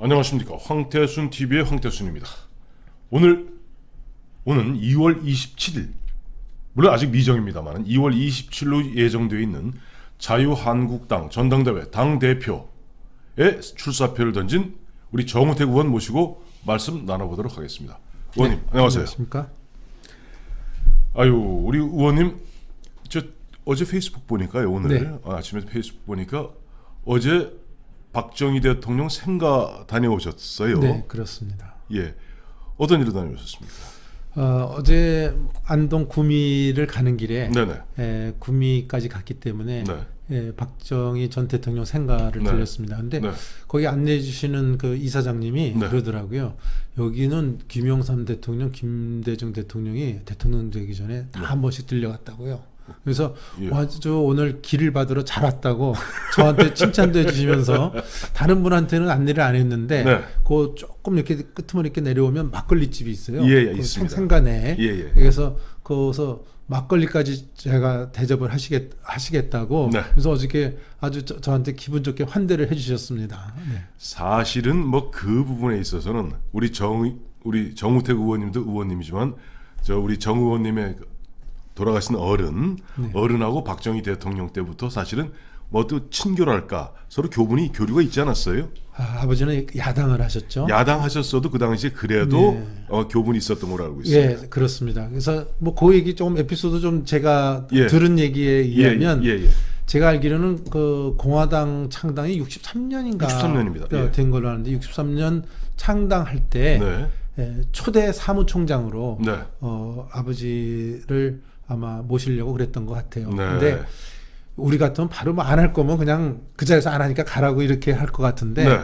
안녕하십니까. 황태순 TV의 황태순입니다. 오늘은 2월 27일, 물론 아직 미정입니다만 2월 27일로 예정되어 있는 자유한국당 전당대회 당대표에 출사표를 던진 우리 정우택 의원 모시고 말씀 나눠보도록 하겠습니다. 의원님, 네, 안녕하세요. 안녕하십니까? 아유, 우리 의원님, 저 어제 페이스북 보니까요, 오늘 네. 아침에 페이스북 보니까 어제 박정희 대통령 생가 다녀오셨어요. 네, 그렇습니다. 예, 어떤 일로 다녀오셨습니까? 어제 안동 구미를 가는 길에 네네. 구미까지 갔기 때문에 네. 박정희 전 대통령 생가를 네. 들렸습니다. 근데 네. 거기 안내해 주시는 그 이사장님이 네. 그러더라고요. 여기는 김영삼 대통령, 김대중 대통령이 대통령 되기 전에 다 한 번씩 들려갔다고요. 그래서 예. 아주 오늘 길을 받으러 잘 왔다고 저한테 칭찬도 해주시면서 다른 분한테는 안내를 안 했는데 네. 그 조금 이렇게 끄트머리 이렇게 내려오면 막걸리 집이 있어요. 예, 그 있습니다. 생간에. 예, 예. 그래서 거기서 막걸리까지 제가 대접을 하시겠다고. 네. 그래서 어저께 아주 저한테 기분 좋게 환대를 해주셨습니다. 네. 사실은 뭐 그 부분에 있어서는 우리 정우택 의원님도 의원님이지만 우리 정 의원님의 돌아가신 어른하고 박정희 대통령 때부터 사실은 뭐 또 친교랄까 서로 교류가 있지 않았어요? 아버지는 야당을 하셨죠. 야당하셨어도 그 당시에 그래도 네. 교분이 있었던 걸로 알고 있습니다. 예, 그렇습니다. 그래서 뭐 그 얘기 조금 에피소드 좀 제가 예. 들은 얘기에 의하면 예. 제가 알기로는 그 공화당 창당이 63년인가 63년입니다. 예. 된 걸로 아는데 63년 창당할 때 네. 초대 사무총장으로 네. 아버지를 아마 모시려고 그랬던 것 같아요. 네. 근데 우리 같으면 바로 뭐 안 할 거면 그냥 그 자리에서 안 하니까 가라고 이렇게 할 것 같은데 네.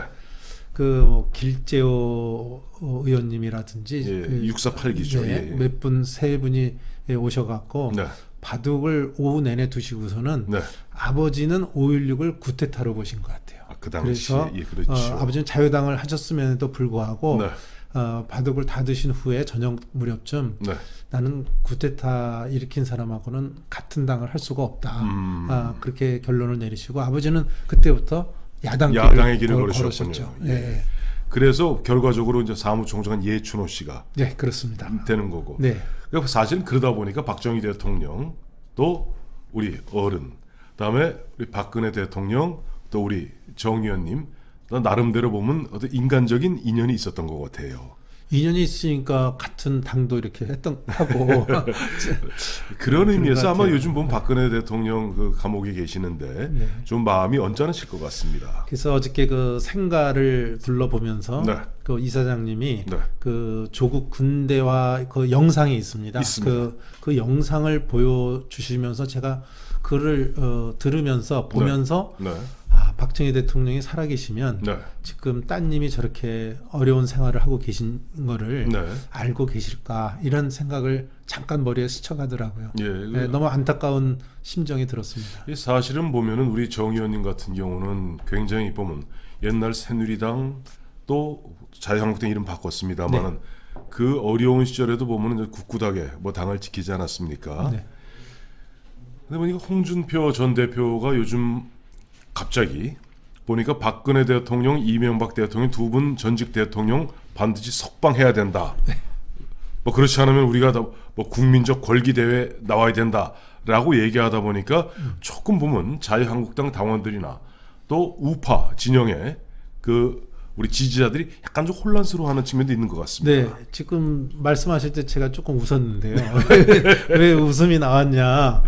그 길재호 의원님이라든지 예, 648기죠. 네, 예. 몇 분 세 분이 오셔갖고 네. 바둑을 오후 내내 두시고서는 네. 아버지는 5.16을 구테타로 보신 것 같아요. 그 당시 그래서 예, 그렇죠. 아버지는 자유당을 하셨음에도 불구하고 네. 바둑을 다 드신 후에 저녁 무렵쯤 네. 나는 구테타 일으킨 사람하고는 같은 당을 할 수가 없다. 그렇게 결론을 내리시고 아버지는 그때부터 야당의 길을 걸으셨군요. 걸으셨죠. 예. 예. 그래서 결과적으로 이제 사무총장은 예춘호 씨가 네, 그렇습니다. 되는 거고. 네. 그러니까 사실 그러다 보니까 박정희 대통령 또 우리 어른, 그다음에 우리 박근혜 대통령 또 우리 정 의원님 나름대로 보면 어떤 인간적인 인연이 있었던 것 같아요. 인연이 있으니까 같은 당도 이렇게 했던 하고 그런 의미에서 아마 같아요. 요즘 보면 박근혜 대통령 그 감옥에 계시는데 네. 좀 마음이 언짢으실 것 같습니다. 그래서 어저께 그 생가를 둘러보면서 네. 그 이사장님이 네. 그 조국 군대와 그 영상이 있습니다. 있습니다. 그 영상을 보여주시면서 제가 그를 들으면서 보면서 네. 박정희 대통령이 살아계시면 네. 지금 따님이 저렇게 어려운 생활을 하고 계신 거를 네. 알고 계실까 이런 생각을 잠깐 머리에 스쳐가더라고요. 예. 네, 너무 안타까운 심정이 들었습니다. 사실은 보면은 우리 정 의원님 같은 경우는 굉장히 보면 옛날 새누리당 또 자유한국당 이름 바꿨습니다만은 네. 그 어려운 시절에도 보면은 굳굳하게 뭐 당을 지키지 않았습니까? 네. 근데 보니까 홍준표 전 대표가 요즘 갑자기 보니까 박근혜 대통령, 이명박 대통령 두 분 전직 대통령 반드시 석방해야 된다. 뭐 그렇지 않으면 우리가 뭐 국민적 권리 대회 나와야 된다라고 얘기하다 보니까 조금 보면 자유한국당 당원들이나 또 우파 진영의 그 우리 지지자들이 약간 좀 혼란스러워하는 측면도 있는 것 같습니다. 네, 지금 말씀하실 때 제가 조금 웃었는데요. 왜 웃음이 나왔냐?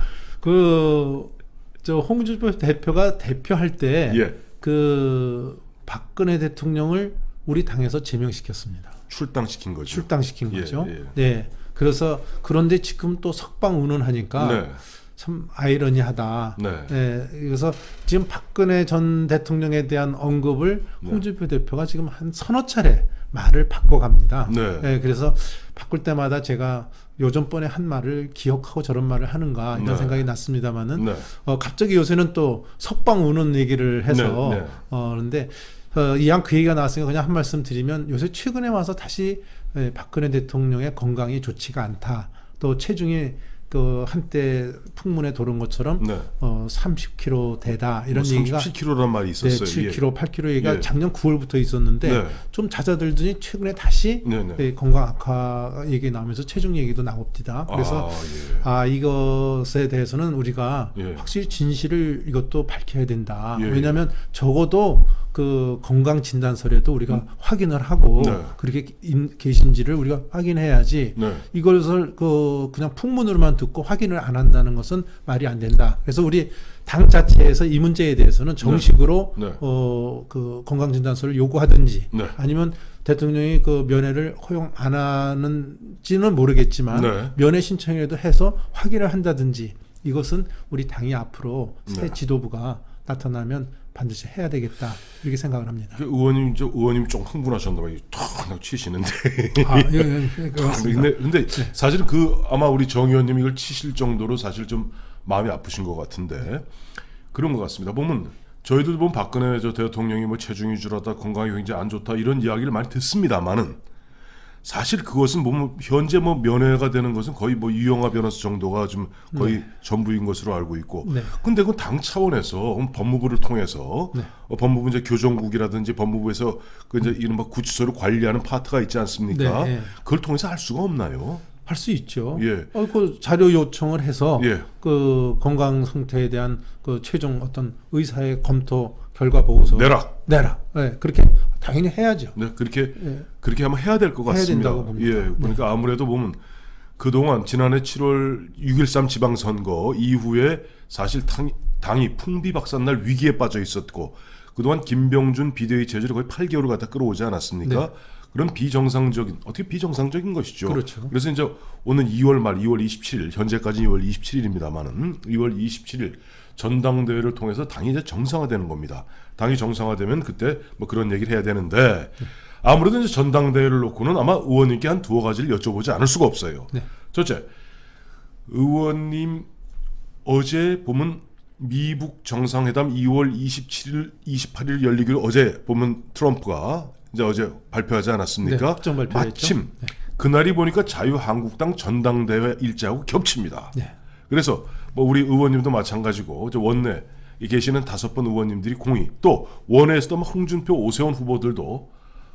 저 홍준표 대표가 대표할 때 그 박근혜 대통령을 우리 당에서 제명시켰습니다. 출당시킨 거죠. 출당시킨 거죠. 예. 네. 그래서 그런데 지금 또 석방 운운하니까 네. 참 아이러니하다. 네. 네. 그래서 지금 박근혜 전 대통령에 대한 언급을 홍준표 대표가 지금 한 서너 차례 말을 바꿔갑니다. 네. 네. 그래서 바꿀 때마다 제가 요전번에 한 말을 기억하고 저런 말을 하는가 이런 생각이 났습니다만은 갑자기 요새는 또 석방 운운 얘기를 해서 그런데 이왕 그 얘기가 나왔으니까 그냥 한 말씀 드리면 요새 최근에 와서 다시 박근혜 대통령의 건강이 좋지가 않다. 또 체중이 그 한때 풍문에 도는 것처럼 네. 30km 되다 이런 얘기가 37km란 말이 있었어요. 네, 7km, 8km 얘기가 예. 작년 작년 9월부터 있었는데 네. 좀 잦아들더니 최근에 다시 네, 네. 건강 악화 얘기 나오면서 체중 얘기도 나옵니다. 그래서 이것에 대해서는 우리가 예. 확실히 진실을 이것도 밝혀야 된다. 예. 왜냐하면 적어도 그 건강 진단서에도 우리가 확인을 하고 네. 그렇게 계신지를 우리가 확인해야지 네. 이것을 그냥 풍문으로만 듣고 확인을 안 한다는 것은 말이 안 된다. 그래서 우리 당 자체에서 이 문제에 대해서는 정식으로 네. 네. 그 건강 진단서를 요구하든지 네. 아니면 대통령이 그 면회를 허용 안 하는지는 모르겠지만 네. 면회 신청이라도 해서 확인을 한다든지 이것은 우리 당이 앞으로 새 네. 지도부가 나타나면 반드시 해야 되겠다 이렇게 생각을 합니다. 의원님 좀 흥분하셨나 봐요. 탁 그냥 치시는데. 그렇습니다. 근데 사실은 아마 우리 정 의원님 이걸 치실 정도로 사실 좀 마음이 아프신 것 같은데 그런 것 같습니다. 보면 저희들 보면 박근혜 대통령이 뭐 체중이 줄었다, 건강이 굉장히 안 좋다 이런 이야기를 많이 듣습니다만은 사실 그것은 뭐 현재 뭐 면회가 되는 것은 거의 뭐 유영하 변호사 정도가 좀 거의 전부인 것으로 알고 있고. 네. 근데 그건 당 차원에서 법무부를 통해서 법무부 이제 교정국이라든지 법무부에서 그 이제 이른바 구치소를 관리하는 파트가 있지 않습니까? 네. 그걸 통해서 할 수가 없나요? 할 수 있죠. 예. 그 자료 요청을 해서 예. 그 건강 상태에 대한 그 최종 어떤 의사의 검토 결과 보고서 내라. 네, 그렇게 당연히 해야죠. 네, 그렇게 예. 그렇게 하면 해야 될 것 해야 같습니다. 된다고 봅니다. 예, 그러니까 아무래도 보면 그동안 지난해 7월 6.13 지방선거 이후에 사실 당이 풍비박산날 위기에 빠져 있었고 그동안 김병준 비대위 체제를 거의 8개월을 갖다 끌어오지 않았습니까? 네. 그런 어떻게 비정상적인 것이죠. 그렇죠. 그래서 이제 오늘 2월 말 2월 27일 현재까지 2월 27일입니다만은 2월 27일 전당대회를 통해서 당이 이제 정상화되는 겁니다. 당이 정상화되면 그때 뭐 그런 얘기를 해야 되는데 아무래도 이제 전당대회를 놓고는 아마 의원님께 한 두어 가지를 여쭤보지 않을 수가 없어요. 네. 첫째, 의원님 어제 보면 미북 정상회담 2월 27일, 28일 열리기로 어제 보면 트럼프가 이제 어제 발표하지 않았습니까? 네, 확정 발표했죠. 마침 그날이 보니까 자유한국당 전당대회 일자하고 겹칩니다. 네. 그래서 뭐 우리 의원님도 마찬가지고 원내에 계시는 5분 의원님들이 공의 또 원내에서도 홍준표, 오세훈 후보들도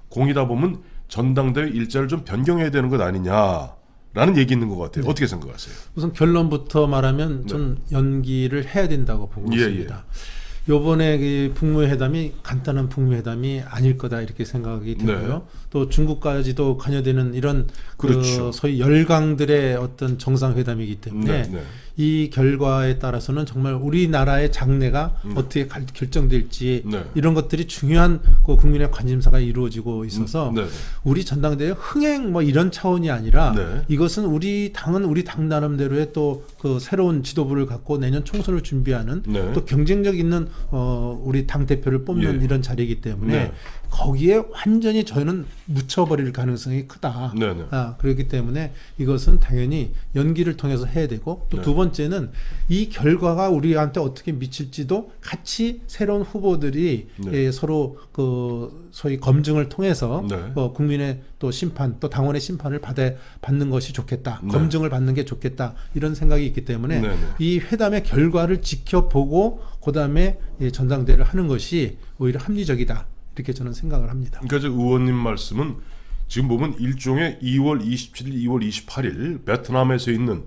공이다 보면 전당대회 일자를 좀 변경해야 되는 것 아니냐라는 얘기 있는 것 같아요. 네. 어떻게 생각하세요? 우선 결론부터 말하면 전 연기를 해야 된다고 보고 있습니다. 요번에 그 북미회담이 간단한 북미회담이 아닐 거다 이렇게 생각이 들고요. 네. 또 중국까지도 관여되는 이런 그렇죠. 그 소위 열강들의 어떤 정상회담이기 때문에 네. 이 결과에 따라서는 정말 우리나라의 장래가 어떻게 결정될지 네. 이런 것들이 중요한 그 국민의 관심사가 이루어지고 있어서 네. 우리 전당대회 흥행 뭐 이런 차원이 아니라 네. 이것은 우리 당은 우리 당 나름대로의 또 그 새로운 지도부를 갖고 내년 총선을 준비하는 네. 또 경쟁력 있는 우리 당 대표를 뽑는 예. 이런 자리이기 때문에 네. 거기에 완전히 저희는 묻혀버릴 가능성이 크다. 네. 그렇기 때문에 이것은 당연히 연기를 통해서 해야 되고 또 네. 두 번째는 이 결과가 우리한테 어떻게 미칠지도 같이 새로운 후보들이 네. 서로 그 소위 검증을 통해서 네. 국민의 또 심판 또 당원의 심판을 받는 것이 좋겠다. 네. 검증을 받는 게 좋겠다. 이런 생각이 있기 때문에 네. 이 회담의 결과를 지켜보고 그다음에 전당대회를 하는 것이 오히려 합리적이다. 이렇게 저는 생각을 합니다. 그러니까 저 의원님 말씀은 지금 보면 일종의 2월 27일, 2월 28일 베트남에서 있는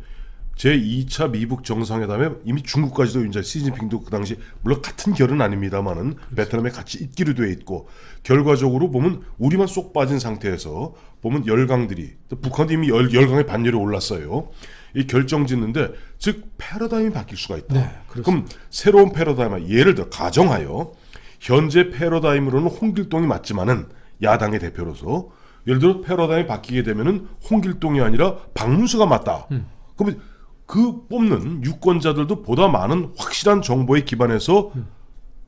제2차 미북 정상회담에 이미 중국까지도 이제 시진핑도 그 당시 물론 같은 결은 아닙니다만은 베트남에 같이 있기로 돼 있고 결과적으로 보면 우리만 쏙 빠진 상태에서 보면 열강들이 북한도 이미 열강의 반열에 올랐어요. 이 결정 짓는데 즉 패러다임이 바뀔 수가 있다. 네, 그럼 새로운 패러다임 예를 들어 가정하여 현재 패러다임으로는 홍길동이 맞지만은 야당의 대표로서 예를 들어 패러다임이 바뀌게 되면은 홍길동이 아니라 박문수가 맞다. 그러면 그 뽑는 유권자들도 보다 많은 확실한 정보에 기반해서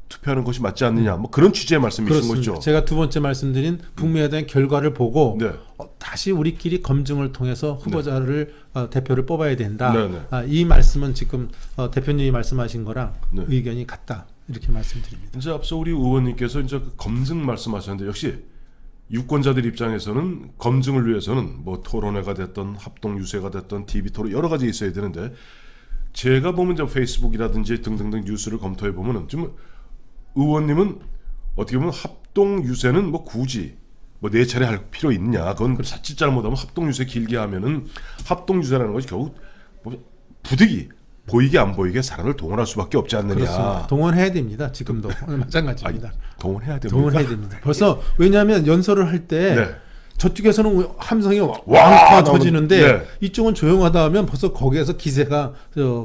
투표하는 것이 맞지 않느냐. 뭐 그런 취지의 말씀이신 그렇습니다. 거죠. 제가 두 번째 말씀드린 북미회담 결과를 보고 네. 다시 우리끼리 검증을 통해서 후보자를 대표를 뽑아야 된다. 네. 이 말씀은 지금 대표님이 말씀하신 거랑 네. 의견이 같다. 이렇게 말씀드립니다. 이제 앞서 우리 의원님께서 이제 그 검증 말씀하셨는데 역시 유권자들 입장에서는 검증을 위해서는 뭐 토론회가 됐던 합동 유세가 됐던 TV 토론 여러 가지 있어야 되는데 제가 보면 저 페이스북이라든지 등등등 뉴스를 검토해 보면은 좀 의원님은 어떻게 보면 합동 유세는 뭐 굳이 뭐 네 차례 할 필요 있냐? 그건 자칫 잘못하면 합동 유세 길게 하면은 합동 유세라는 것이 결국 뭐 부득이 보이게 안 보이게 사람을 동원할 수밖에 없지 않느냐. 그렇습니다. 동원해야 됩니다. 지금도 마찬가지입니다. 동원해야 됩니다. 동원해야 됩니다. 벌써 왜냐하면 연설을 할 때 네. 저쪽에서는 함성이 와, 왕파 터지는데 네. 이쪽은 조용하다 하면 벌써 거기에서 기세가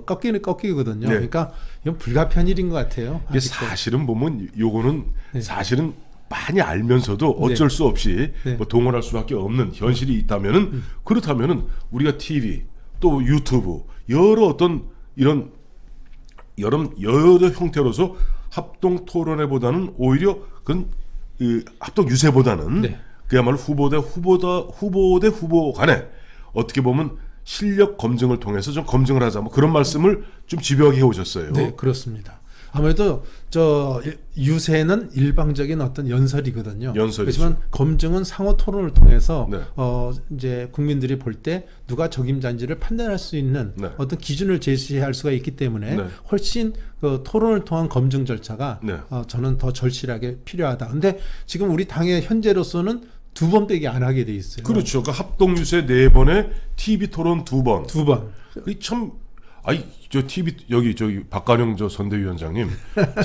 꺾이거든요. 네. 그러니까 이건 불가피한 일인 것 같아요. 이게 아직도. 사실은 보면 요거는 네. 사실은 많이 알면서도 어쩔 수 없이 네. 뭐 동원할 수밖에 없는 현실이 있다면은 그렇다면은 우리가 TV 또 유튜브 여러 어떤 이런 여러 형태로서 합동 토론회보다는 오히려 그건 합동 유세보다는 네. 그야말로 후보 대 후보 간에 어떻게 보면 실력 검증을 통해서 좀 검증을 하자 뭐 그런 말씀을 좀 집요하게 해오셨어요. 네, 그렇습니다. 아무래도 저 유세는 일방적인 어떤 연설이거든요. 연설이죠. 그렇지만 검증은 상호 토론을 통해서 네. 이제 국민들이 볼 때 누가 적임자인지를 판단할 수 있는 네. 어떤 기준을 제시할 수가 있기 때문에 네. 훨씬 그 토론을 통한 검증 절차가 네. 저는 더 절실하게 필요하다. 근데 지금 우리 당의 현재로서는 2번 빼기 안 하게 돼 있어요. 그렇죠. 그 합동 유세 4번에 TV 토론 2번. 2번. 이 참 저 TV 저기 박관영 저 선대위원장님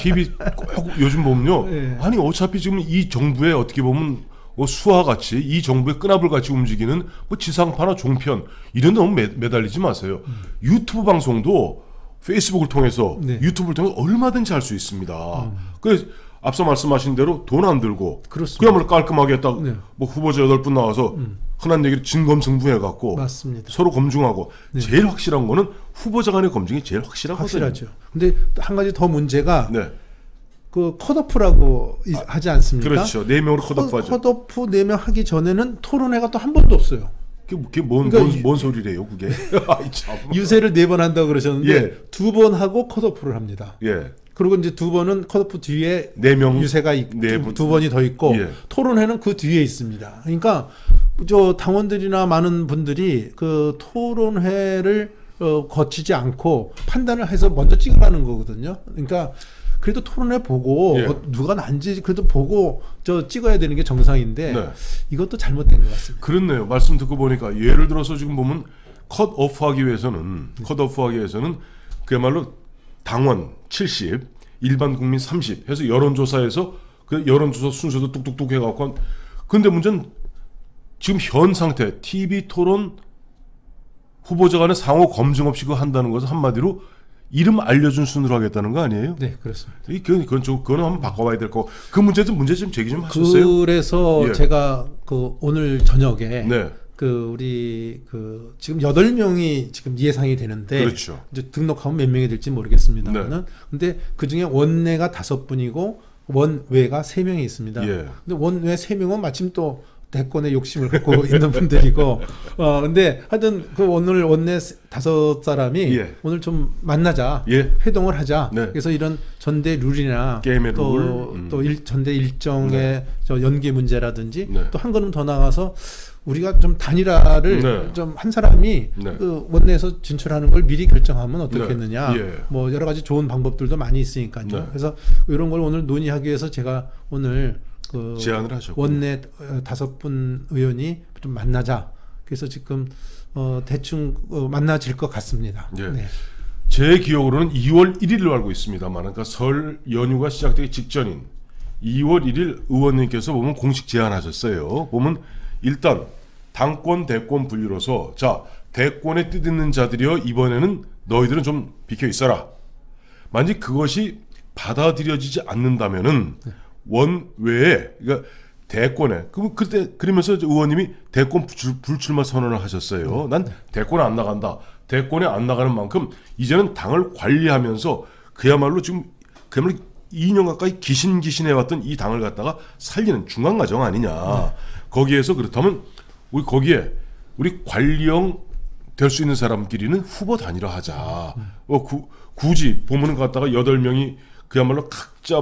TV 꼭 요즘 보면요. 네. 아니 어차피 지금 이 정부에 어떻게 보면 수와 같이 이 정부의 끈압을 같이 움직이는 뭐 지상파나 종편 이런 데 너무 매달리지 마세요. 유튜브 방송도 페이스북을 통해서 네. 유튜브를 통해서 얼마든지 할 수 있습니다. 그래서 앞서 말씀하신 대로 돈 안 들고 그렇습니다. 그야말로 깔끔하게 딱 네. 뭐 후보자 8분 나와서 흔한 얘기로 진검승부해갖고 맞습니다. 서로 검증하고 네. 제일 확실한 거는 후보자 간의 검증이 제일 확실하거든요. 확실하죠. 근데 한 가지 더 문제가 네. 그 컷오프라고 하지 않습니까? 그렇죠. 4명으로 컷오프하죠. 컷오프 4명 하기 전에는 토론회가 또 한 번도 없어요. 그게 뭔 소리래요, 그게? 아이, 참. 유세를 4번 한다고 그러셨는데 예. 2번 하고 컷오프를 합니다. 예. 그리고 이제 2번은 컷오프 뒤에 4명 유세가 두 번이 더 있고 예. 토론회는 그 뒤에 있습니다. 그러니까 저 당원들이나 많은 분들이 그 토론회를 거치지 않고 판단을 해서 먼저 찍으라는 거거든요. 그러니까 그래도 토론회 보고 예. 누가 난지 그래도 보고 저 찍어야 되는 게 정상인데 네. 이것도 잘못된 것 같습니다. 그렇네요. 말씀 듣고 보니까 예를 들어서 지금 보면 컷오프하기 위해서는 그야말로 당원 70, 일반 국민 30 해서 여론조사에서 그 여론조사 순서도 뚝뚝뚝 해갖고 근데 문제는 지금 현 상태 TV 토론 후보자 간의 상호 검증 없이 그거 한다는 것은 한마디로 이름 알려준 순으로 하겠다는 거 아니에요? 네, 그렇습니다. 그건 한번 바꿔봐야 될 거. 그 문제 좀 제기 좀 하셨어요? 그래서 예. 제가 그 오늘 저녁에 네. 그 우리 그 지금 8명이 지금 예상이 되는데 그렇죠. 이제 등록하면 몇 명이 될지 모르겠습니다만은 네. 근데 그중에 원내가 5분이고 원외가 3명이 있습니다. 예. 근데 원외 3명은 마침 또 대권의 욕심을 갖고 있는 분들이고 근데 하여튼 그 오늘 원내 5사람이 예. 오늘 좀 만나자. 예. 회동을 하자. 네. 그래서 이런 전대 룰이나 게임의 또 전대 일정의 네. 저 연계 문제라든지 네. 또 한 걸음 더 나가서 우리가 좀 단일화를 네. 좀 한 사람이 네. 그 원내에서 진출하는 걸 미리 결정하면 어떻겠느냐. 네. 예. 뭐 여러 가지 좋은 방법들도 많이 있으니까요. 네. 그래서 이런 걸 오늘 논의하기 위해서 제가 오늘 그 제안을 하셨고 원내 5분 의원이 좀 만나자. 그래서 지금 대충 만나질 것 같습니다. 예. 네. 제 기억으로는 2월 1일로 알고 있습니다만, 그러니까 설 연휴가 시작되기 직전인 2월 1일 의원님께서 보면 공식 제안하셨어요. 보면 일단 당권 대권 분리로서 자 대권에 뜻있는 자들이여 이번에는 너희들은 좀 비켜 있어라. 만약 그것이 받아들여지지 않는다면은 원외에 그러니까 대권에 그러면서 의원님이 대권 불출마 선언을 하셨어요. 난 대권에 안 나간다. 대권에 안 나가는 만큼 이제는 당을 관리하면서 그야말로 2년 가까이 기신해왔던 이 당을 갖다가 살리는 중간 과정 아니냐. 거기에서 그렇다면 우리 관리형 될 수 있는 사람끼리는 후보 단일화 하자. 굳이 보면은 갖다가 8명이 그야말로 각자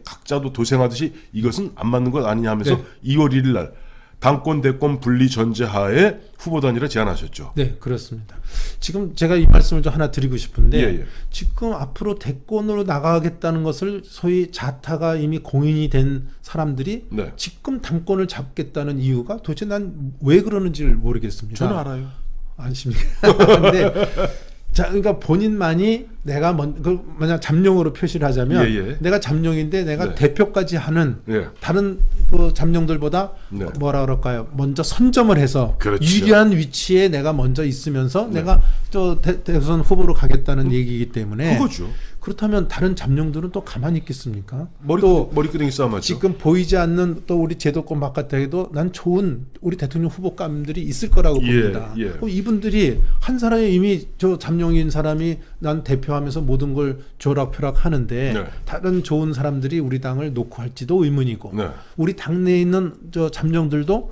각자도 도생하듯이 이것은 안 맞는 것 아니냐 하면서 네. 2월 1일 날 당권 대권 분리 전제하에 후보 단일화 제안하셨죠. 네, 그렇습니다. 지금 제가 이 말씀을 좀 하나 드리고 싶은데 예. 지금 앞으로 대권으로 나가겠다는 것을 소위 자타가 이미 공인이 된 사람들이 네. 지금 당권을 잡겠다는 이유가 도대체 난 왜 그러는지를 모르겠습니다. 저는 알아요. 아십니까? 근데 자, 그러니까 본인만이 내가 만약 잠룡으로 표시를 하자면 예. 내가 잠룡인데 내가 네. 대표까지 하는 예. 다른 그 잠룡들보다 네. 뭐라 그럴까요? 먼저 선점을 해서 그렇죠. 유리한 위치에 내가 먼저 있으면서 네. 내가 저 대선 후보로 가겠다는 얘기이기 때문에 그거죠. 그렇다면 다른 잠룡들은 또 가만히 있겠습니까? 머리끄댕이 싸움하죠. 지금 보이지 않는 또 우리 제도권 바깥에도 난 좋은 우리 대통령 후보감들이 있을 거라고 봅니다. 예. 이분들이 한 사람이 이미 저 잠룡인 사람이 난 대표하면서 모든 걸 조락펴락 하는데 네. 다른 좋은 사람들이 우리 당을 놓고 할지도 의문이고 네. 우리 당내에 있는 저 잠룡들도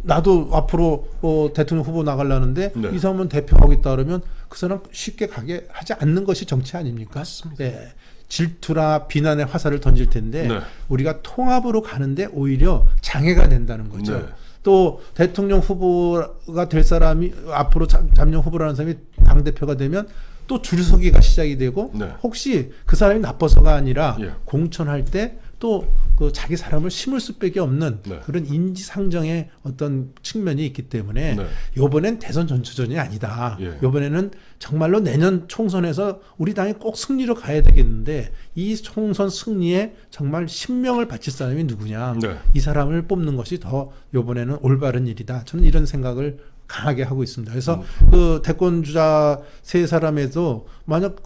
나도 앞으로 대통령 후보 나가려는데 네. 이 사람은 대표하고 있다 그러면 그 사람 쉽게 가게 하지 않는 것이 정치 아닙니까? 맞습니다. 네. 질투나 비난의 화살을 던질 텐데 네. 우리가 통합으로 가는데 오히려 장애가 된다는 거죠. 네. 또 대통령 후보가 될 사람이 앞으로 잠룡 후보라는 사람이 당대표가 되면 또 줄서기가 시작이 되고 네. 혹시 그 사람이 나빠서가 아니라 예. 공천할 때 또 그 자기 사람을 심을 수밖에 없는 네. 그런 인지상정의 어떤 측면이 있기 때문에 네. 이번엔 대선 전초전이 아니다. 예. 이번에는 정말로 내년 총선에서 우리 당이 꼭 승리로 가야 되겠는데 이 총선 승리에 정말 신명을 바칠 사람이 누구냐. 네. 이 사람을 뽑는 것이 더 이번에는 올바른 일이다. 저는 이런 생각을 강하게 하고 있습니다. 그래서 그 대권 주자 세 사람에도 만약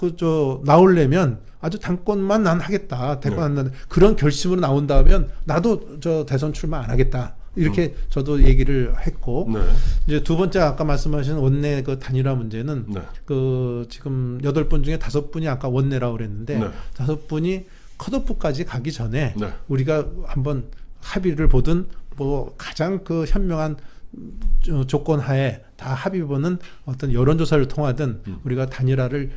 나오려면 아주 당권만 난 하겠다. 대권 안 나는 그런 결심으로 나온다면 나도 저 대선 출마 안 하겠다. 이렇게 저도 얘기를 했고 네. 이제 두 번째 아까 말씀하신 원내 그 단일화 문제는 네. 그 지금 8분 중에 5분이 아까 원내라고 그랬는데 네. 5분이 컷오프까지 가기 전에 네. 우리가 한번 합의를 보든 뭐 가장 그 현명한 조건 하에 다 합의 보는 어떤 여론조사를 통하든 우리가 단일화를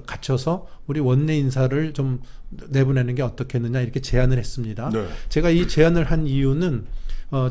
갖춰서 우리 원내 인사를 좀 내보내는 게 어떻겠느냐 이렇게 제안을 했습니다. 네. 제가 이 제안을 한 이유는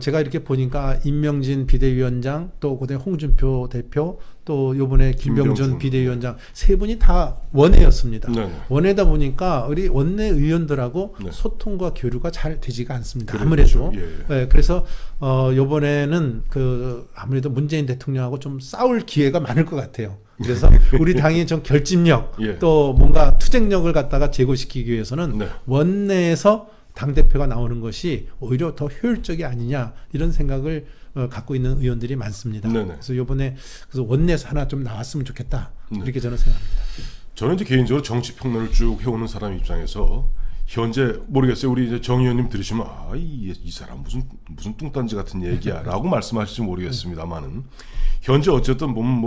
제가 이렇게 보니까 임명진 비대위원장 또 그다음에 홍준표 대표 또 요번에 김병준 비대위원장 세 분이 다 원외였습니다. 네. 원외다 보니까 우리 원내 의원들하고 네. 소통과 교류가 잘 되지가 않습니다. 그렇죠. 아무래도 예. 네, 그래서 요번에는 그 아무래도 문재인 대통령하고 좀 싸울 기회가 많을 것 같아요. 그래서 우리 당의 좀 결집력 예. 또 뭔가 투쟁력을 갖다가 제고시키기 위해서는 네. 원내에서 당대표가 나오는 것이 오히려 더 효율적이 아니냐 이런 생각을 갖고 있는 의원들이 많습니다. 네네. 그래서 이번에 원내에서 하나 좀 나왔으면 좋겠다. 네. 이렇게 저는 생각합니다. 저는 이제 개인적으로 정치 평론을 쭉 해오는 사람 입장에서 현재 모르겠어요. 우리 이제 정 의원님 들으시면 이 사람 무슨 뚱딴지 같은 얘기야라고 말씀하실지 모르겠습니다만은 현재 어쨌든 보면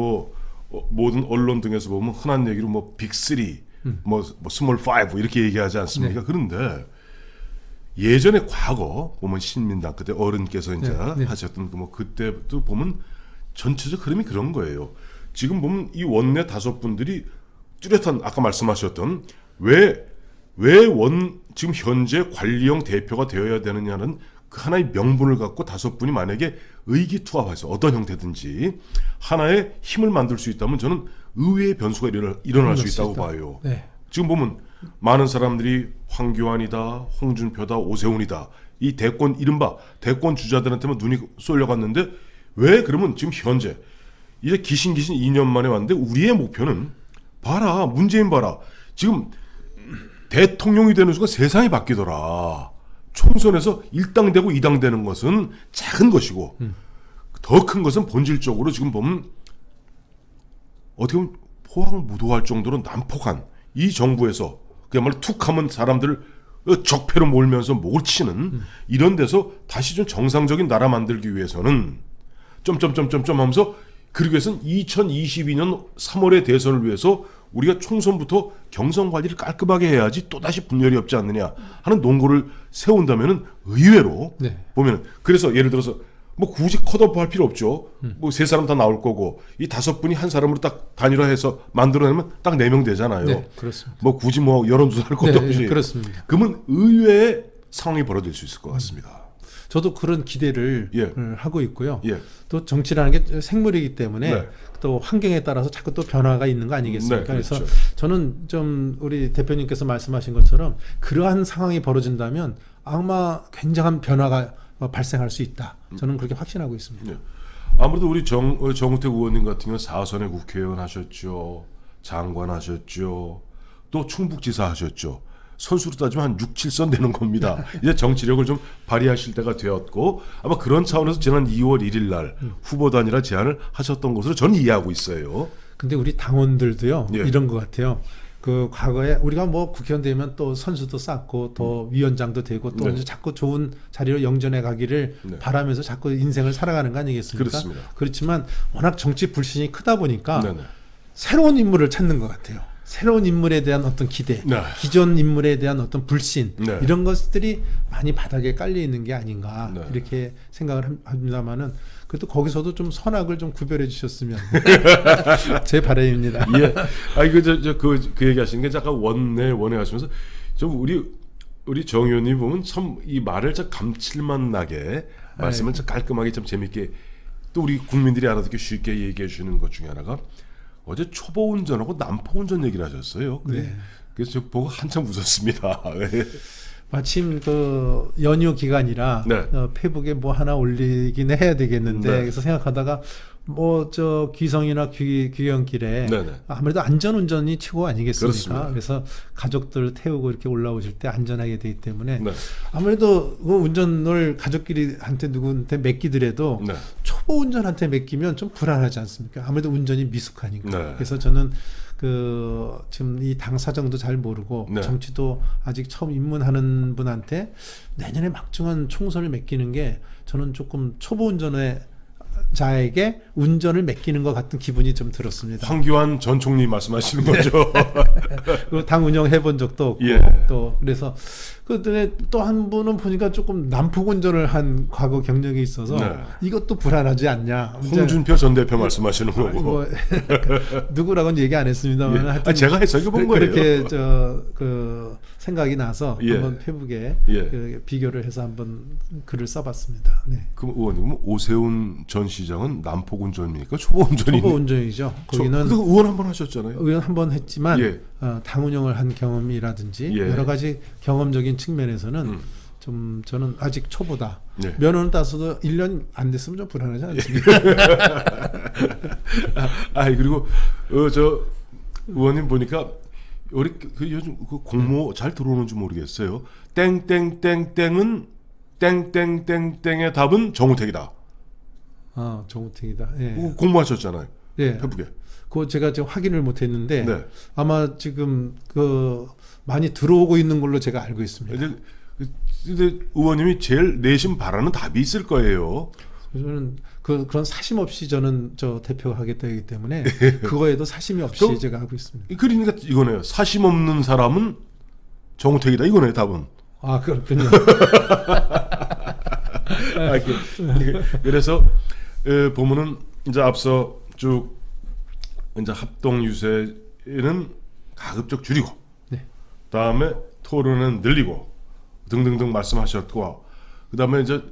모든 언론 등에서 보면 흔한 얘기로 빅3, 스몰 5 이렇게 얘기하지 않습니까? 네. 그런데 예전에 과거 보면 신민당 그때 어른께서 이제 네. 하셨던 그때도 보면 전체적 흐름이 그런 거예요. 지금 보면 이 원내 5분들이 뚜렷한 아까 말씀하셨던 왜 지금 현재 관리형 대표가 되어야 되느냐는 그 하나의 명분을 갖고 5분이 만약에 의기투합해서 어떤 형태든지 하나의 힘을 만들 수 있다면 저는 의외의 변수가 일어날 수 있다고 봐요. 네. 지금 보면 많은 사람들이 황교안이다, 홍준표다, 오세훈이다 이 이른바 대권 주자들한테만 눈이 쏠려갔는데 왜 그러면 지금 현재 이제 기신 2년 만에 왔는데 우리의 목표는 봐라 문재인 봐라 지금 대통령이 되는 순간 세상이 바뀌더라. 총선에서 1당 되고 2당 되는 것은 작은 것이고 더 큰 것은 본질적으로 지금 보면 어떻게 보면 포항무도할 정도로 난폭한 이 정부에서 그야말로 툭하면 사람들을 적폐로 몰면서 목을 치는 이런 데서 다시 좀 정상적인 나라 만들기 위해서는 점점점점점 하면서 그러기 위해서는 2022년 3월의 대선을 위해서 우리가 총선부터 경선 관리를 깔끔하게 해야지 또다시 분열이 없지 않느냐 하는 논거를 세운다면은 의외로 네. 보면은 그래서 예를 들어서 뭐 굳이 컷오프 할 필요 없죠. 뭐 세 사람 다 나올 거고 이 다섯 분이 한 사람으로 딱 단일화해서 만들어내면 딱 4명 되잖아요. 네, 그렇습니다. 뭐 굳이 뭐 여론조사할 것도 네, 없이. 그렇습니다. 그러면 의외의 상황이 벌어질 수 있을 것 같습니다. 저도 그런 기대를 예. 하고 있고요. 예. 또 정치라는 게 생물이기 때문에 네. 또 환경에 따라서 자꾸 또 변화가 있는 거 아니겠습니까? 네, 그렇죠. 그래서 저는 좀 우리 대표님께서 말씀하신 것처럼 그러한 상황이 벌어진다면 아마 굉장한 변화가 발생할 수 있다. 저는 그렇게 확신하고 있습니다. 예. 아무래도 우리 정우택 의원님 같은 경우는 4선의 국회의원 하셨죠. 장관 하셨죠. 또 충북지사 하셨죠. 선수로 따지면 한 6, 7선 되는 겁니다. 이제 정치력을 좀 발휘하실 때가 되었고 아마 그런 차원에서 지난 2월 1일 날 후보 단일화 제안을 하셨던 것으로 저는 이해하고 있어요. 근데 우리 당원들도요. 예. 이런 것 같아요. 그 과거에 우리가 뭐 국회의원 되면 또 선수도 쌓고 또 위원장도 되고 또 네. 이제 자꾸 좋은 자리로 영전해 가기를 네. 바라면서 자꾸 인생을 살아가는 거 아니겠습니까? 그렇습니다. 그렇지만 워낙 정치 불신이 크다 보니까 네네. 새로운 인물을 찾는 것 같아요. 새로운 인물에 대한 어떤 기대, 네. 기존 인물에 대한 어떤 불신 네. 이런 것들이 많이 바닥에 깔려 있는 게 아닌가 네. 이렇게 생각을 합니다만은 그래도 거기서도 좀 선악을 좀 구별해 주셨으면 제 바람입니다. 예. 아 이거 그 얘기하시는 게 잠깐 원내 하시면서 좀 우리 정 의원님 보면 참 이 말을 참 감칠맛 나게 말씀을 참 깔끔하게 참 재밌게 또 우리 국민들이 알아듣기 쉽게 얘기해 주시는 것 중에 하나가 어제 초보 운전하고 난폭 운전 얘기를 하셨어요. 네. 그래서 저 보고 한참 웃었습니다. 마침 그 연휴 기간이라 네. 페이북에 뭐 하나 올리긴 해야 되겠는데 네. 그래서 생각하다가 뭐 저 귀성이나 귀경길에 네네. 아무래도 안전운전이 최고 아니겠습니까? 그렇습니다. 그래서 가족들 태우고 이렇게 올라오실 때 안전하게 되기 때문에 네. 아무래도 그 운전을 가족끼리 한테 누구한테 맡기더라도 네. 초보 운전한테 맡기면 좀 불안하지 않습니까? 아무래도 운전이 미숙하니까. 네. 그래서 저는 그 지금 이 당 사정도 잘 모르고 네. 정치도 아직 처음 입문하는 분한테 내년에 막중한 총선을 맡기는 게 저는 조금 초보 운전의 자에게 운전을 맡기는 것 같은 기분이 좀 들었습니다. 황교안 전 총리 말씀하시는 거죠. 그 당 운영해 본 적도 없고 예. 또 그래서 그다음에 또 한 분은 보니까 조금 난폭 운전을 한 과거 경력이 있어서 네. 이것도 불안하지 않냐. 홍준표 전 대표 말씀하시는 거고. 뭐 누구라고는 얘기 안 했습니다만 예. 하여튼 제가 해석해 본 거예요. 그렇게 그 생각이 나서 예. 한번 페북에 예. 그 비교를 해서 한번 글을 써봤습니다. 네. 그럼 의원님 오세훈 전 시장은 난폭 운전입니까? 초보 운전입니까? 초보 운전이죠. 거기는 근데 의원 한번 하셨잖아요. 의원 한번 했지만 예. 당 운영을 한 경험이라든지 예. 여러 가지 경험적인 측면에서는 좀 저는 아직 초보다. 네. 면허는 따서도 1년 안 됐으면 좀 불안하지 않습니까? 그리고 저 의원님 보니까 우리 그 요즘 그 공모 잘 들어오는지 모르겠어요. 땡땡땡땡은 땡땡땡땡의 답은 정우택이다. 아, 정우택이다. 예. 그거 공모하셨잖아요. 예. 페북에. 그거 제가 지금 확인을 못했는데 네. 아마 지금 그 많이 들어오고 있는 걸로 제가 알고 있습니다. 근데 의원님이 제일 내심 바라는 답이 있을 거예요. 저는 그런 사심 없이 저는 저 대표하겠다 하기 때문에 그거에도 사심이 없이 제가 하고 있습니다. 그러니까 이거네요. 사심 없는 사람은 정우택이다. 이거네요. 답은. 아, 그렇군요. 그래서 보면은 이제 앞서 쭉 이제 합동 유세는 가급적 줄이고, 네. 다음에 토론은 늘리고 등등등 말씀하셨고, 그 다음에 이제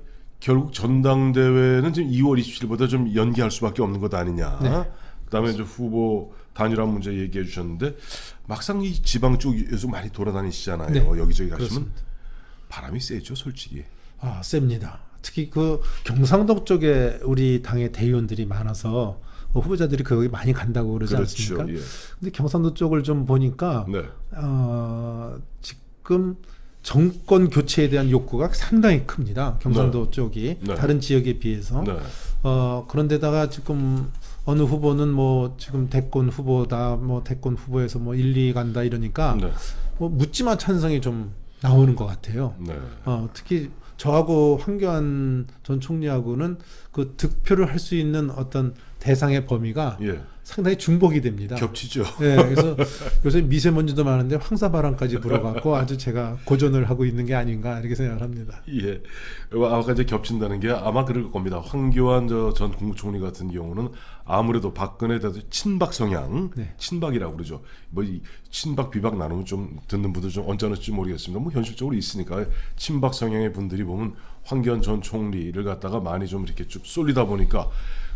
결국 전당대회는 지금 2월 27일보다 좀 연기할 수밖에 없는 것 아니냐. 네. 그 다음에 이제 후보 단일화 문제 얘기해 주셨는데 막상 이 지방 쪽에서 많이 돌아다니시잖아요. 네. 여기저기 가시면 그렇습니다. 바람이 세죠, 솔직히. 아, 셉니다. 특히 그 경상도 쪽에 우리 당의 대의원들이 많아서 후보자들이 거기 많이 간다고 그러지 그렇죠. 않습니까? 예. 근데 경상도 쪽을 좀 보니까 네. 지금 정권 교체에 대한 욕구가 상당히 큽니다. 경상도 네. 쪽이 네. 다른 지역에 비해서. 네. 그런데다가 지금 어느 후보는 뭐 지금 대권 후보다, 뭐 대권 후보에서 뭐 1, 2 간다 이러니까 네. 뭐 묻지마 찬성이 좀 나오는 것 같아요. 네. 특히 저하고 황교안 전 총리하고는 그 득표를 할 수 있는 어떤 대상의 범위가 예. 상당히 중복이 됩니다. 겹치죠. 네, 그래서 요새 미세먼지도 많은데 황사바람까지 불어갖고 아주 제가 고전을 하고 있는 게 아닌가 이렇게 생각을 합니다. 예. 아까 이제 겹친다는 게 아마 그럴 겁니다. 황교안 전 국무총리 같은 경우는 아무래도 박근혜 대통령 친박 성향, 네. 친박이라고 그러죠. 뭐 이 친박 비박 나누면 좀 듣는 분들 좀 언짢을지 모르겠습니다. 뭐 현실적으로 있으니까 친박 성향의 분들이 보면 황교안 전 총리를 갖다가 많이 좀 이렇게 쭉 쏠리다 보니까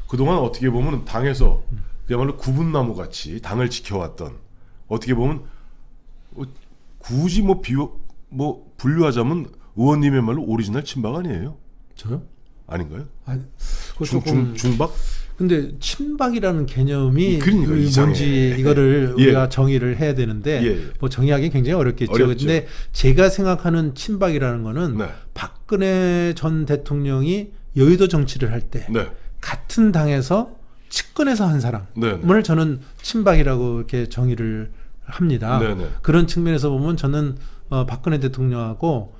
그동안 어떻게 보면 당에서 그야말로 구분나무 같이 당을 지켜왔던, 어떻게 보면 굳이 뭐 분류하자면 의원님의 말로 오리지널 친박 아니에요? 저요? 아닌가요? 아니, 중박? 근데 친박이라는 개념이 그러니까 뭔지 이거를 예. 우리가 정의를 해야 되는데 예. 뭐 정의하기 굉장히 어렵겠죠. 어렵죠. 근데 제가 생각하는 친박이라는 거는 네. 박근혜 전 대통령이 여의도 정치를 할 때 네. 같은 당에서 측근에서 한 사람을 네. 저는 친박이라고 이렇게 정의를 합니다. 네. 그런 측면에서 보면 저는 박근혜 대통령하고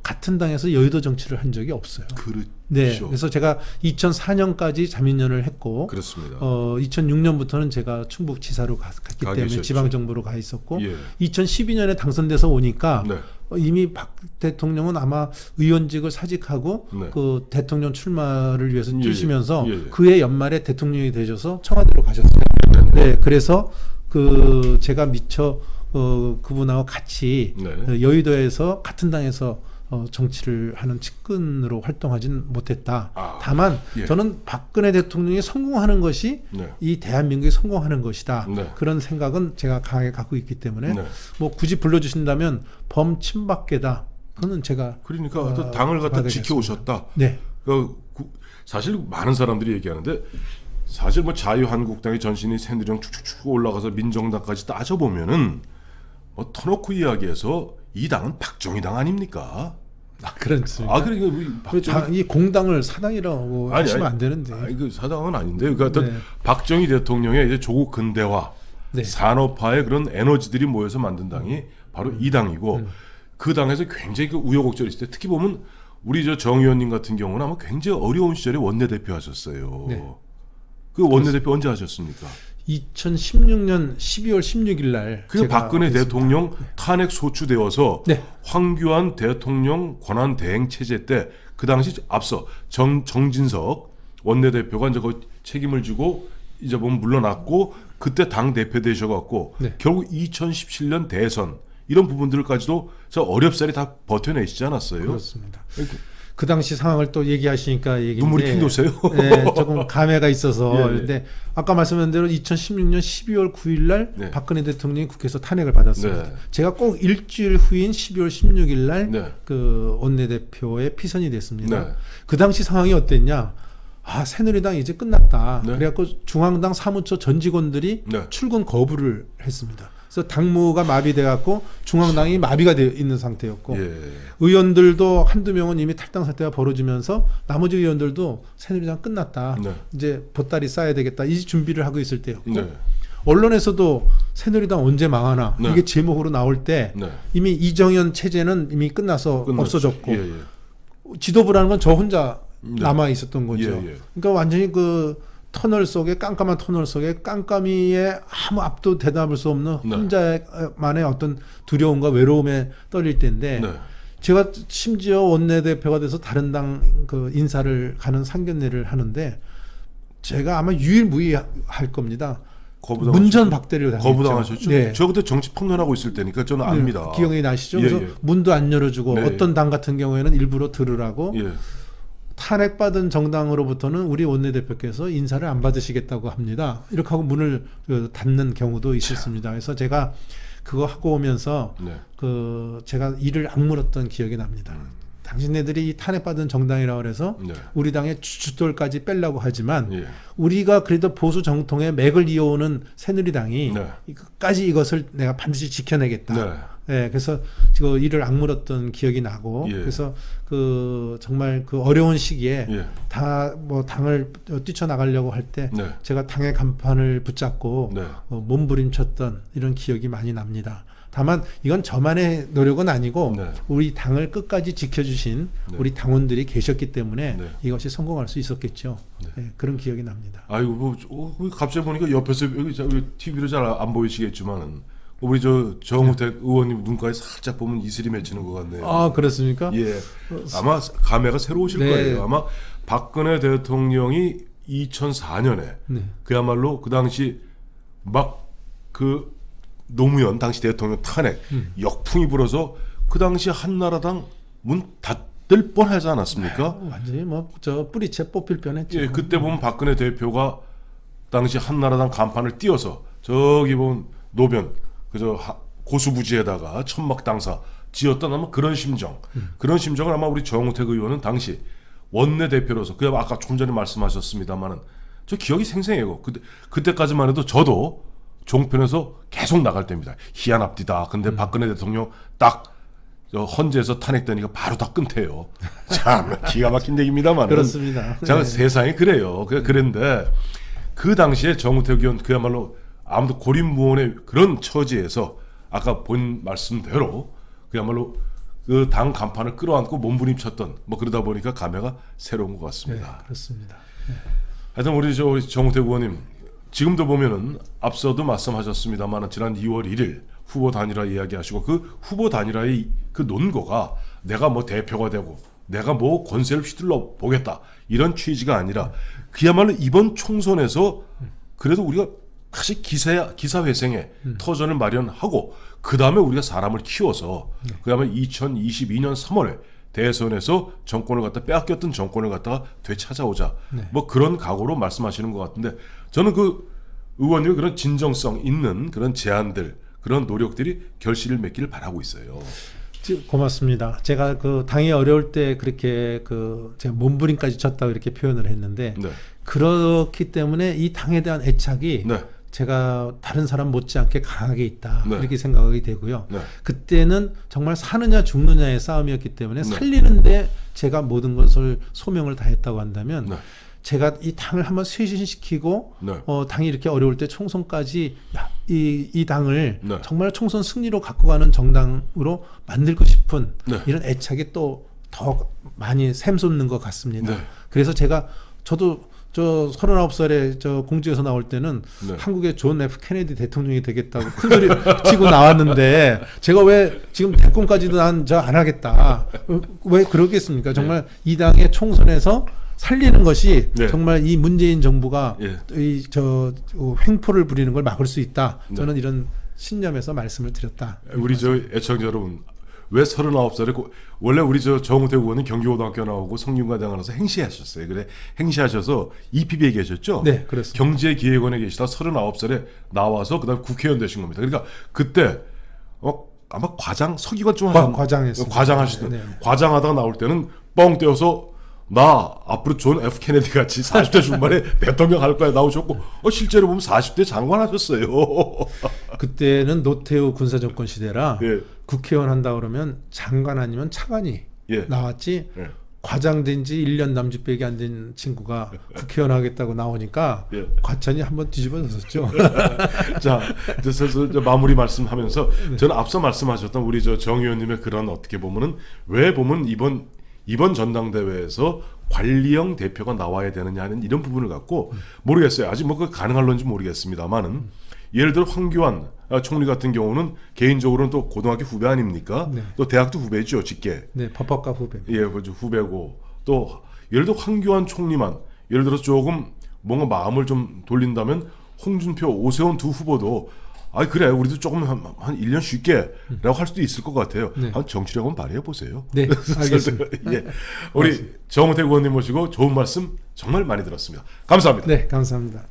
같은 당에서 여의도 정치를 한 적이 없어요. 그렇죠. 네, 그래서 제가 2004년까지 자민련을 했고, 그렇습니다. 2006년부터는 제가 충북지사로 갔기 때문에 계셨죠. 지방정부로 가 있었고, 예. 2012년에 당선돼서 오니까 네. 이미 박 대통령은 아마 의원직을 사직하고 네. 그 대통령 출마를 위해서 뛰시면서 예. 그해 연말에 대통령이 되셔서 청와대로 가셨어요. 네, 그래서 제가 미처 그분하고 같이 네. 여의도에서 같은 당에서 정치를 하는 측근으로 활동하진 못했다. 다만 예. 저는 박근혜 대통령이 성공하는 것이 네. 이 대한민국이 성공하는 것이다. 네. 그런 생각은 제가 강하게 갖고 있기 때문에 네. 뭐 굳이 불러주신다면 범친박계다. 그거는 제가 그러니까 또 당을 갖다 지켜오셨다. 네. 사실 많은 사람들이 얘기하는데 사실 뭐 자유한국당의 전신이 새누리당 축축축 올라가서 민정당까지 따져보면은 뭐 터놓고 이야기해서 이 당은 박정희 당 아닙니까? 그렇습니다. 그러니까 이 공당을 사당이라고 하시면 안 되는데. 그 사당은 아닌데. 그러니까 네. 박정희 대통령의 이제 조국 근대화, 네. 산업화의 그런 에너지들이 모여서 만든 당이 바로 이 당이고 그 당에서 굉장히 그 우여곡절이 있을 때 특히 보면 우리 정 의원님 같은 경우는 아마 굉장히 어려운 시절에 원내대표 하셨어요. 네. 그 원내대표 언제 하셨습니까? 2016년 12월 16일 날 그 박근혜 했습니다. 대통령 탄핵 소추되어서 네. 황교안 대통령 권한 대행 체제 때 그 당시 앞서 정진석 원내대표가 이제 그 책임을 지고 이제 보면 물러났고 그때 당 대표 되셔갖고 네. 결국 2017년 대선 이런 부분들까지도 저 어렵사리 다 버텨내시지 않았어요? 그렇습니다. 그 당시 상황을 또 얘기하시니까 눈물이 핑 도세요. 네, 조금 감회가 있어서. 예. 그런데 아까 말씀한 대로 2016년 12월 9일 날 네. 박근혜 대통령이 국회에서 탄핵을 받았습니다. 네. 제가 꼭 일주일 후인 12월 16일 날 네. 그 원내대표에 피선이 됐습니다. 네. 그 당시 상황이 어땠냐? 새누리당 이제 끝났다. 네. 그래갖고 중앙당 사무처 전 직원들이 네. 출근 거부를 했습니다. 그래서 당무가 마비돼 갖고 중앙당이 마비가 되어 있는 상태였고 예. 의원들도 한두 명은 이미 탈당 사태가 벌어지면서 나머지 의원들도 새누리당 끝났다. 네. 이제 보따리 싸야 되겠다. 이 준비를 하고 있을 때였고 네. 언론에서도 새누리당 언제 망하나 네. 이게 제목으로 나올 때 네. 이미 이정현 체제는 이미 끝나서 끝났죠. 없어졌고 예, 예. 지도부라는 건 저 혼자 네. 남아 있었던 거죠. 예, 예. 그러니까 완전히 그 터널 속에 깜깜한 터널 속에 깜깜이에 아무 앞도 대답할 수 없는 네. 혼자만의 어떤 두려움과 외로움에 떨릴 때인데 네. 제가 심지어 원내대표가 돼서 다른 당 그 인사를 가는 상견례를 하는데 제가 아마 유일무이할 겁니다. 문전박대를 당했죠. 거부당하셨죠? 네. 저 그때 정치 폭로하고 있을 때니까 저는 압니다. 기억이 나시죠? 예, 그래서 예. 문도 안 열어주고 네. 어떤 당 같은 경우에는 일부러 들으라고 예. 탄핵받은 정당으로부터는 우리 원내대표께서 인사를 안 받으시겠다고 합니다. 이렇게 하고 문을 닫는 경우도 있었습니다. 그래서 제가 그거 하고 오면서 네. 제가 이를 악물었던 기억이 납니다. 당신네들이 이 탄핵받은 정당이라고 그래서 네. 우리 당의 주춧돌까지 빼려고 하지만 예. 우리가 그래도 보수 정통의 맥을 이어오는 새누리당이 네. 끝까지 이것을 내가 반드시 지켜내겠다. 네. 네, 그래서 그 이를 악물었던 기억이 나고 예. 그래서 정말 그 어려운 시기에 예. 다 뭐 당을 뛰쳐나가려고 할 때 네. 제가 당의 간판을 붙잡고 네. 몸부림쳤던 이런 기억이 많이 납니다. 다만 이건 저만의 노력은 아니고 네. 우리 당을 끝까지 지켜주신 네. 우리 당원들이 계셨기 때문에 네. 이것이 성공할 수 있었겠죠. 네. 네, 그런 기억이 납니다. 아이고 갑자기 보니까 옆에서 여기 TV로 잘 안 보이시겠지만은 우리 저 정우택 의원님 눈가에 살짝 보면 이슬이 맺히는 것 같네요. 아, 그렇습니까? 예, 아마 감회가 새로우실 네. 거예요. 아마 박근혜 대통령이 2004년에 네. 그야말로 그 당시 막 그 노무현 당시 대통령 탄핵 역풍이 불어서 그 당시 한나라당 문 닫을 뻔하지 않았습니까? 완전히 뭐 저 뿌리채 뽑힐 뻔했죠. 예, 그때 보면 박근혜 대표가 당시 한나라당 간판을 띄워서 저기 보면 노변 그저 고수부지에다가 천막 당사 지었던 아마 그런 심정, 그런 심정을 아마 우리 정우택 의원은 당시 원내 대표로서 그 아까 좀 전에 말씀하셨습니다만은 저 기억이 생생해요. 그때까지만 해도 저도 종편에서 계속 나갈 때입니다. 희한합디다. 근데 박근혜 대통령 딱 헌재에서 탄핵되니까 바로 다 끊대요. 참 기가 막힌 얘기입니다만. 그렇습니다. 자, 네. 세상이 그래요. 그런데 그 당시에 정우택 의원 그야말로 아무도 고립무원의 그런 처지에서 아까 본 말씀대로 그야말로 그 당 간판을 끌어안고 몸부림쳤던 뭐 그러다 보니까 감회가 새로운 것 같습니다. 네, 그렇습니다. 네. 하여튼 우리 정우택 의원님 지금도 보면은 앞서도 말씀하셨습니다만 지난 2월 1일 후보 단일화 이야기하시고 그 후보 단일화의 그 논거가 내가 뭐 대표가 되고 내가 뭐 권세를 휘둘러 보겠다 이런 취지가 아니라 그야말로 이번 총선에서 그래도 우리가 다시 기사회생에 터전을 마련하고 그 다음에 우리가 사람을 키워서 그 다음에 2022년 3월에 대선에서 정권을 갖다 빼앗겼던 정권을 갖다가 되찾아오자 뭐 그런 각오로 말씀하시는 것 같은데 저는 그 의원님의 그런 진정성 있는 그런 제안들 그런 노력들이 결실을 맺기를 바라고 있어요. 고맙습니다. 제가 그 당이 어려울 때 그렇게 그 제가 몸부림까지 쳤다고 이렇게 표현을 했는데 네. 그렇기 때문에 이 당에 대한 애착이 네. 제가 다른 사람 못지않게 강하게 있다 네. 이렇게 생각이 되고요. 네. 그때는 정말 사느냐 죽느냐의 싸움이었기 때문에 살리는데 제가 모든 것을 소명을 다했다고 한다면 네. 제가 이 당을 한번 쇄신시키고 네. 당이 이렇게 어려울 때 총선까지 이 당을 네. 정말 총선 승리로 갖고 가는 정당으로 만들고 싶은 네. 이런 애착이 또 더 많이 샘솟는 것 같습니다. 네. 그래서 저도 저 39살에 저 공직에서 나올 때는 네. 한국의 존 F 케네디 대통령이 되겠다고 큰 소리 치고 나왔는데 제가 왜 지금 대권까지도 난 저 안 하겠다. 왜 그러겠습니까? 정말 이 당의 총선에서 살리는 것이 네. 정말 이 문재인 정부가 예. 이 저 횡포를 부리는 걸 막을 수 있다. 네. 저는 이런 신념에서 말씀을 드렸다. 우리 저 애청자 여러분 왜 39살에 원래 우리 저 정우택 의원은 경기고등학교 나오고 성균관대 나와서 행시하셨어요. 그래 행시하셔서 EPB에 계셨죠? 네, 그렇습니다. 경제기획원에 계시다 39살에 나와서 그다음에 국회의원 되신 겁니다. 그러니까 그때 아마 과장 서기관 좀 과장했습니다. 과장하시던 네, 네. 과장하다가 나올 때는 뻥 떼어서 나 앞으로 존 F 케네디 같이 40대 중반에 대통령 할 거야 나오셨고 실제로 보면 40대 장관 하셨어요. 그때는 노태우 군사정권 시대라 예. 국회의원 한다 그러면 장관 아니면 차관이 예. 나왔지 예. 과장된 지 1년 남짓밖에 안 된 친구가 국회의원 하겠다고 나오니까 예. 과찬이 한번 뒤집어졌었죠. 자, 그래서 마무리 말씀하면서 저는 앞서 말씀하셨던 우리 저 정 의원님의 그런 어떻게 보면은 왜 보면 이번 전당대회에서 관리형 대표가 나와야 되느냐 하는 이런 부분을 갖고 모르겠어요. 아직 뭐 그 가능할런지 모르겠습니다만은 예를 들어 황교안 총리 같은 경우는 개인적으로는 또 고등학교 후배 아닙니까? 네. 또 대학도 후배죠, 직계. 네, 법학과 후배. 예, 그죠 후배고 또 예를 들어 황교안 총리만 예를 들어서 조금 뭔가 마음을 좀 돌린다면 홍준표, 오세훈 두 후보도 그래 우리도 조금 한 1년 쉽게 라고 할 수도 있을 것 같아요. 네. 한 정치력 한번 발휘해 보세요. 네, 알겠습니다. 예, 우리 정우택 의원님 모시고 좋은 말씀 정말 많이 들었습니다. 감사합니다. 네, 감사합니다.